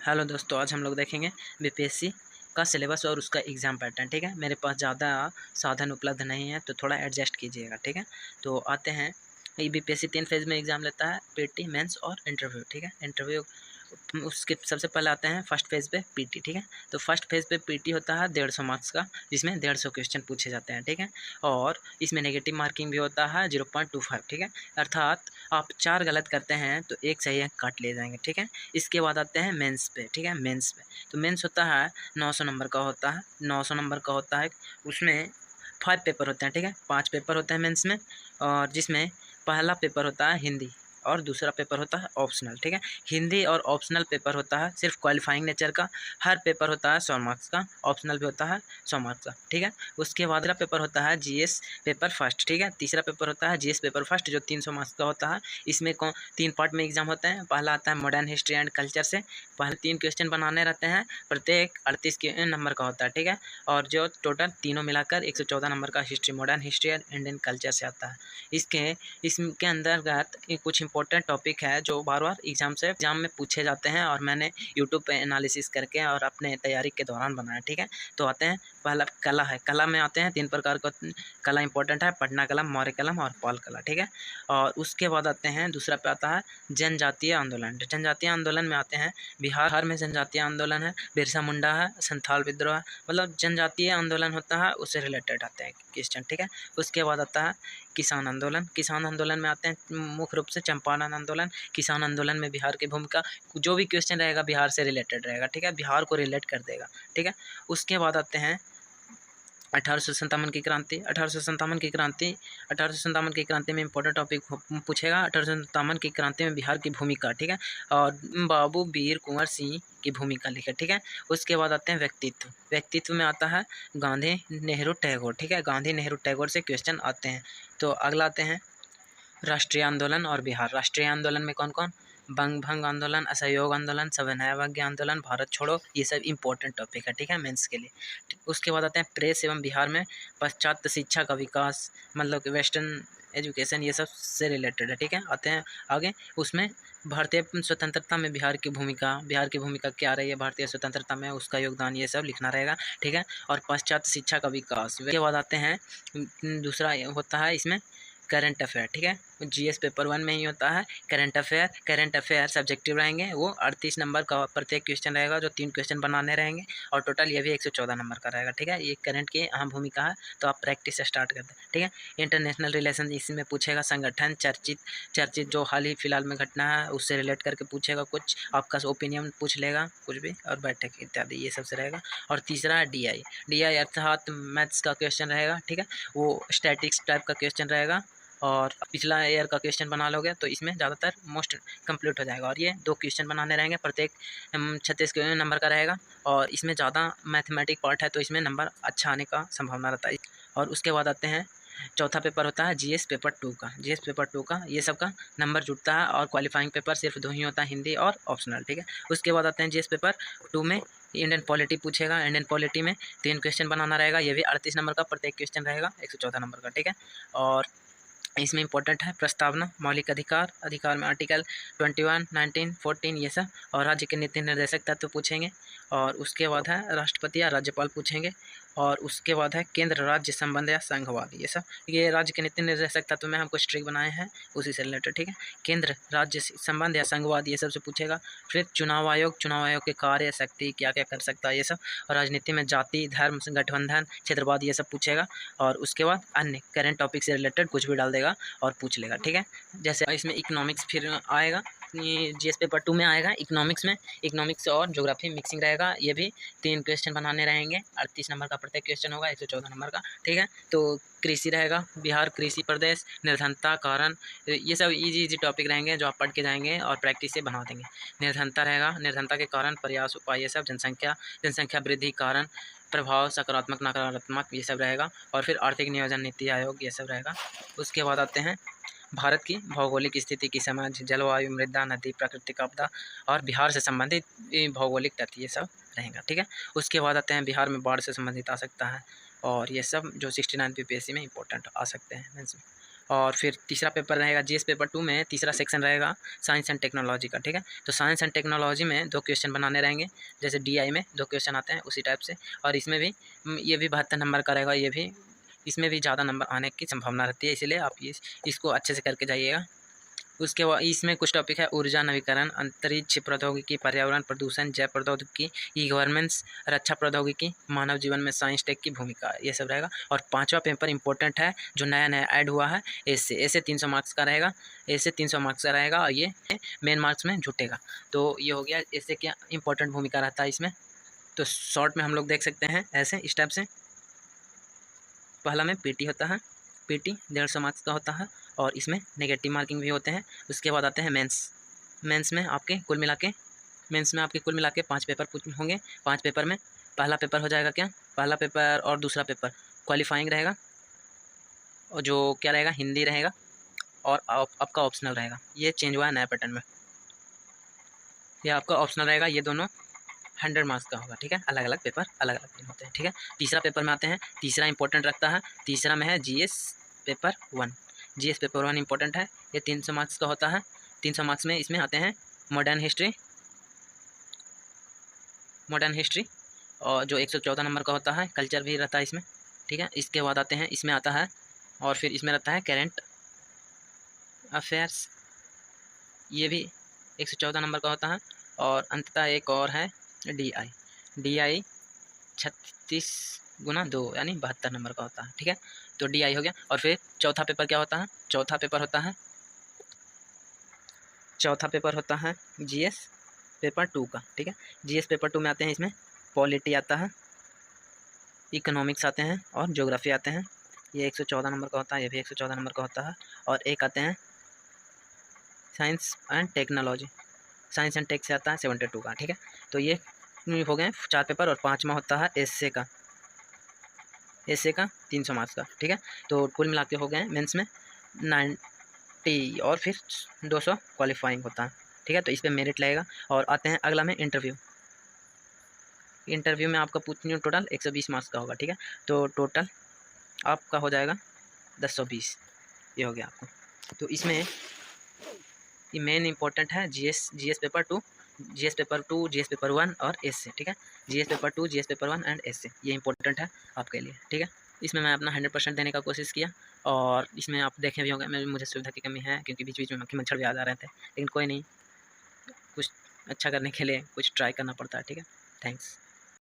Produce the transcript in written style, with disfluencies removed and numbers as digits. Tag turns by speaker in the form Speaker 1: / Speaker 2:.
Speaker 1: Hello दोस्तों, आज हम लोग देखेंगे बीपीएससी का सिलेबस और उसका एग्ज़ाम पैटर्न। ठीक है, मेरे पास ज़्यादा साधन उपलब्ध नहीं है तो थोड़ा एडजस्ट कीजिएगा। ठीक है, तो आते हैं। ये बीपीएससी 3 फेज़ में एग्ज़ाम लेता है, पीटी, मेंस और इंटरव्यू। ठीक है, इंटरव्यू उसके सबसे पहले आते हैं फर्स्ट फेज़ पे पीटी। ठीक है, तो फर्स्ट फेज़ पे पीटी होता है 150 मार्क्स का, जिसमें 150 क्वेश्चन पूछे जाते हैं। ठीक है, और इसमें नेगेटिव मार्किंग भी होता है 0.25। ठीक है, अर्थात आप 4 गलत करते हैं तो 1 सही अंक काट लिए जाएंगे। ठीक है, इसके बाद आते हैं मेंस पे। ठीक है, मेंस पे तो मेंस होता है 900 नंबर का होता है। 900 नंबर का होता है, उसमें 5 पेपर होते हैं। ठीक है, 5 पेपर होते हैं मेंस में, और जिसमें पहला पेपर होता है हिंदी और दूसरा पेपर होता है ऑप्शनल। ठीक है, हिंदी और ऑप्शनल पेपर होता है सिर्फ क्वालिफाइंग नेचर का। हर पेपर होता है 100 मार्क्स का, ऑप्शनल भी होता है 100 मार्क्स का। ठीक है, उसके बाद तीसरा पेपर होता है जीएस पेपर फर्स्ट। ठीक है, तीसरा पेपर होता है जीएस पेपर फर्स्ट, जो 300 मार्क्स का होता है। इसमें 3 पार्ट में एग्जाम होते हैं। पहला आता है मॉडर्न हिस्ट्री एंड कल्चर से, पहले 3 क्वेश्चन बनाने रहते हैं, प्रत्येक 38 के नंबर का होता है। ठीक है, और जो टोटल तीनों मिलाकर 114 नंबर का हिस्ट्री, मॉडर्न हिस्ट्री और इंडियन कल्चर से आता है। इसके अंतर्गत कुछ इंपॉर्टेंट टॉपिक है जो बार बार एग्जाम में पूछे जाते हैं, और मैंने यूट्यूब पे एनालिसिस करके और अपने तैयारी के दौरान बनाया। ठीक है, तो आते हैं। पहला कला है। कला में आते हैं 3 प्रकार का कला इंपॉर्टेंट है, पटना कला, मौर्य कला और पाल कला। ठीक है, और उसके बाद आते हैं दूसरा पे आता है जनजातीय आंदोलन। जनजातीय आंदोलन में आते हैं बिहार में जनजातीय आंदोलन है, बिरसा मुंडा है, संथाल विद्रोह है, मतलब जनजातीय आंदोलन होता है उससे रिलेटेड आते हैं क्वेश्चन। ठीक है, उसके बाद आता है किसान आंदोलन। किसान आंदोलन में आते हैं मुख्य रूप से चंपारण आंदोलन। किसान आंदोलन में बिहार की भूमिका, जो भी क्वेश्चन रहेगा बिहार से रिलेटेड रहेगा। ठीक है, बिहार को रिलेट कर देगा। ठीक है, उसके बाद आते हैं 1857 की क्रांति। 1857 की क्रांति में इंपॉर्टेंट टॉपिक पूछेगा। 1857 की क्रांति में बिहार की भूमिका। ठीक है, और बाबू वीर कुंवर सिंह की भूमिका लिखे। ठीक है, उसके बाद आते हैं व्यक्तित्व। व्यक्तित्व में आता है गांधी, नेहरू, टैगोर। ठीक है, गांधी, नेहरू, टैगोर से क्वेश्चन आते हैं। तो अगला आते हैं राष्ट्रीय आंदोलन और बिहार। राष्ट्रीय आंदोलन में कौन कौन? बंग भंग आंदोलन, असहयोग आंदोलन, सविनय अवज्ञा आंदोलन, भारत छोड़ो, ये सब इंपॉर्टेंट टॉपिक है। ठीक है, मेंस के लिए। उसके बाद आते हैं प्रेस एवं बिहार में पाश्चात्य शिक्षा का विकास, मतलब कि वेस्टर्न एजुकेशन, ये सब से रिलेटेड है। ठीक है, आते हैं आगे। उसमें भारतीय स्वतंत्रता में बिहार की भूमिका क्या रही है, भारतीय स्वतंत्रता में उसका योगदान, ये सब लिखना रहेगा। ठीक है, और पाश्चात्य शिक्षा का विकास। उसके बाद आते हैं दूसरा होता है इसमें करंट अफेयर। ठीक है, जीएस पेपर 1 में ही होता है current affair. Current affair subjective रहेंगे, वो 38 नंबर का प्रत्येक क्वेश्चन रहेगा, जो 3 क्वेश्चन बनाने रहेंगे, और टोटल ये भी 114 नंबर का रहेगा। ठीक है, ये करंट की अहम भूमिका है, तो आप प्रैक्टिस से स्टार्ट करते हैं। ठीक है, इंटरनेशनल रिलेशन इसमें पूछेगा, संगठन, चर्चित जो हाल ही फिलहाल में घटना है उससे रिलेट करके पूछेगा, कुछ आपका ओपिनियन पूछ लेगा कुछ भी, और बैठक इत्यादि ये सबसे रहेगा। और तीसरा है डीआई अर्थात मैथ्स का क्वेश्चन रहेगा। ठीक है, वो स्टैटिक्स टाइप का क्वेश्चन रहेगा, और पिछला ईयर का क्वेश्चन बना लोगे तो इसमें ज़्यादातर मोस्ट कंप्लीट हो जाएगा। और ये 2 क्वेश्चन बनाने रहेंगे, प्रत्येक 36 नंबर का रहेगा, और इसमें ज़्यादा मैथमेटिक पार्ट है तो इसमें नंबर अच्छा आने का संभावना रहता है। और उसके बाद आते हैं चौथा पेपर होता है जीएस पेपर 2 का। जीएस पेपर 2 का ये सब का नंबर जुटता है, और क्वालिफाइंग पेपर सिर्फ 2 ही होता है, हिंदी और ऑप्शनल। ठीक है, उसके बाद आते हैं जीएस पेपर 2 में इंडियन पॉलिटी पूछेगा। इंडियन पॉलिटी में 3 क्वेश्चन बनाना रहेगा, ये भी 38 नंबर का प्रत्येक क्वेश्चन रहेगा, 114 नंबर का। ठीक है, और इसमें इंपॉर्टेंट है प्रस्तावना, मौलिक अधिकार, अधिकार में आर्टिकल 21, 19, 14 ये सब, और राज्य के नीति निर्देशक तत्व पूछेंगे। और उसके बाद है राष्ट्रपति या राज्यपाल पूछेंगे। और उसके बाद है केंद्र राज्य संबंध या संघवाद, ये सब, ये राज्य के नीति निर्देशक तत्व में हम कुछ ट्रिक बनाए हैं उसी से रिलेटेड। ठीक है, केंद्र राज्य संबंध या संघवाद ये सब से पूछेगा। फिर चुनाव आयोग के कार्य, शक्ति, क्या क्या कर सकता है, ये सब। और राजनीति में जाति, धर्म, गठबंधन, क्षेत्रवाद, ये सब पूछेगा। और उसके बाद अन्य करंट टॉपिक से रिलेटेड कुछ भी डाल देगा और पूछ लेगा। ठीक है, जैसे इसमें इकोनॉमिक्स फिर आएगा, ये जीएस पेपर 2 में आएगा। इकोनॉमिक्स और ज्योग्राफी मिक्सिंग रहेगा, ये भी 3 क्वेश्चन बनाने रहेंगे, 38 नंबर का प्रत्येक क्वेश्चन होगा, 114 नंबर का। ठीक है, तो कृषि रहेगा, बिहार कृषि प्रदेश, निर्धनता कारण, ये सब इजी टॉपिक रहेंगे जो आप पढ़ के जाएंगे और प्रैक्टिस से बना देंगे। निर्धनता रहेगा, निर्धनता के कारण, प्रयास, उपाय, ये सब, जनसंख्या वृद्धि कारण, प्रभाव, सकारात्मक, नकारात्मक, ये सब रहेगा। और फिर आर्थिक नियोजन, नीति आयोग, ये सब रहेगा। उसके बाद आते हैं भारत की भौगोलिक स्थिति की समझ, जलवायु, मृदा, नदी, प्राकृतिक आपदा, और बिहार से संबंधित भौगोलिक तथ्य, ये सब रहेगा। ठीक है, उसके बाद आते हैं बिहार में बाढ़ से संबंधित आ सकता है, और ये सब जो 69 बीपीएससी में इंपॉर्टेंट आ सकते हैं मेंस में। और फिर तीसरा पेपर रहेगा जीएस पेपर 2 में तीसरा सेक्शन रहेगा साइंस एंड टेक्नोलॉजी का, ठीक है। तो साइंस एंड टेक्नोलॉजी में 2 क्वेश्चन बनाने रहेंगे, जैसे डीआई में 2 क्वेश्चन आते हैं उसी टाइप से। और इसमें भी ये भी 72 नंबर का रहेगा, ये भी इसमें भी ज़्यादा नंबर आने की संभावना रहती है, इसीलिए आप इसको अच्छे से करके जाइएगा। उसके बाद इसमें कुछ टॉपिक है ऊर्जा नवीकरण, अंतरिक्ष प्रौद्योगिकी, पर्यावरण प्रदूषण, जैव प्रौद्योगिकी, ई गवर्नेंस, रक्षा प्रौद्योगिकी, मानव जीवन में साइंस टेक की भूमिका, ये सब रहेगा। और 5वां पेपर इंपॉर्टेंट है जो नया नया ऐड हुआ है, ऐसे 300 मार्क्स का रहेगा, ऐसे 300 मार्क्स का रहेगा और ये मेन मार्क्स में जुटेगा। तो ये हो गया ऐसे क्या इंपॉर्टेंट भूमिका रहता है इसमें। तो शॉर्ट में हम लोग देख सकते हैं ऐसे इस टाइप से। पहला में पीटी होता है, पीटी 150 मार्क्स का होता है और इसमें नेगेटिव मार्किंग भी होते हैं। उसके बाद आते हैं मेंस में आपके कुल मिला के 5 पेपर होंगे। 5 पेपर में पहला पेपर हो जाएगा क्या, पहला पेपर और दूसरा पेपर क्वालिफाइंग रहेगा, और जो क्या रहेगा हिंदी रहेगा और आपका ऑप्शनल रहेगा। ये चेंज हुआ है नया पैटर्न में, ये आपका ऑप्शनल रहेगा। ये दोनों 100 मार्क्स का होगा, ठीक है। अलग अलग पेपर अलग अलग दिन होते हैं, ठीक है। तीसरा पेपर में आते हैं, तीसरा इंपॉर्टेंट रखता है, तीसरा में है GS paper 1। GS paper 1 important है, ये 300 मार्क्स का होता है। 300 मार्क्स में इसमें आते हैं मॉडर्न हिस्ट्री और जो 114 नंबर का होता है, कल्चर भी रहता है इसमें, ठीक है। इसके बाद आते हैं, इसमें आता है और फिर इसमें रहता है करेंट अफेयर्स, ये भी 114 नंबर का होता है। और अंततः एक और है डी आई 36 गुना 2 यानी 72 नंबर का होता है, ठीक है। तो डीआई हो गया। और फिर चौथा पेपर क्या होता है, चौथा पेपर होता है जीएस पेपर 2 का, ठीक है। जीएस पेपर 2 में आते हैं, इसमें पॉलिटी आता है, इकोनॉमिक्स आते हैं और ज्योग्राफी आते हैं। ये 114 नंबर का होता है, ये भी 114 नंबर का होता है। और एक आते हैं science and technology, science and tech से आता है 72 का, ठीक है। तो ये हो गए 4 पेपर। और 5वां होता है एसए का 300 मार्क्स का, ठीक है। तो कुल मिला के हो गए मेंस में 90 और फिर 200 क्वालिफाइंग होता है, ठीक है। तो इस पर मेरिट लगेगा। और आते हैं अगला में इंटरव्यू में आपका पूछनी टोटल 120 मार्क्स का होगा, ठीक है। तो टोटल आपका हो जाएगा 1020, ये हो गया आपको। तो इसमें ये मेन इंपॉर्टेंट है जीएस पेपर 2, जीएस पेपर 1 और एसए, ठीक है। GS paper 2, GS paper 1 and essay, ये इंपॉर्टेंट है आपके लिए, ठीक है। इसमें मैं अपना 100% देने का कोशिश किया। और इसमें आप देखे भी होंगे मुझे सुविधा की कमी है, क्योंकि बीच बीच में मक्खी मच्छर भी आ जा रहे थे, लेकिन कोई नहीं, कुछ अच्छा करने के लिए कुछ ट्राई करना पड़ता है, ठीक है। थैंक्स।